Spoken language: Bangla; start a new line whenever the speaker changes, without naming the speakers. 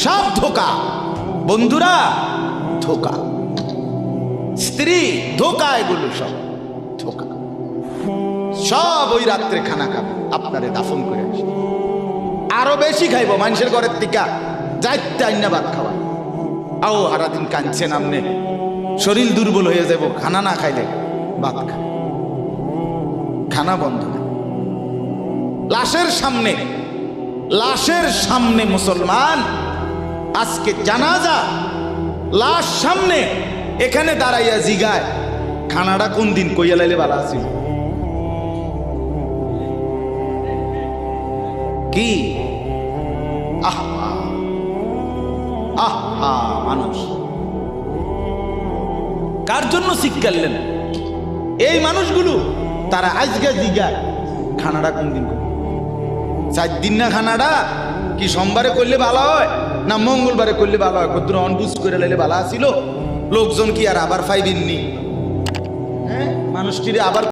সব ধোকা। বন্ধুরা ধোকা, স্ত্রী ধোকা, এগুলো সব ধোকা। সব ওই রাত্রে খানা খাবে, আপনারে দাফন করে আসে। আরো বেশি খাইব মানুষের ঘরের থেকে, যাইতে আইনা ভাত খাওয়া। আও সারাদিন কাঁদছেন আপনি, শরীর দুর্বল হয়ে যাব খানা না খাইলে। ভাত খায়, খানা বন্ধ। লাশের সামনে, লাশের সামনে মুসলমান আজকে জানাজা, লাশ সামনে, এখানে দাঁড়াইয়া জিগায় খানাটা কোন দিন কইয়া লাইলে ভালো আছিল। কি আহা আহা, মানুষ কার জন্য শিক্ষালেন? এই মানুষগুলো তারা আজকে জিগায় খানাটা কোন দিন। 4 দিন না খানাটা কি সোমবারে করলে ভালো হয় না মঙ্গলবারে করলে ভালো হয়? কত অনবুঝ করে লাইলে ভালো আছিল। লোকজন কি আর আবার পাইবেননি? হ্যাঁ, মানুষটিরে আবার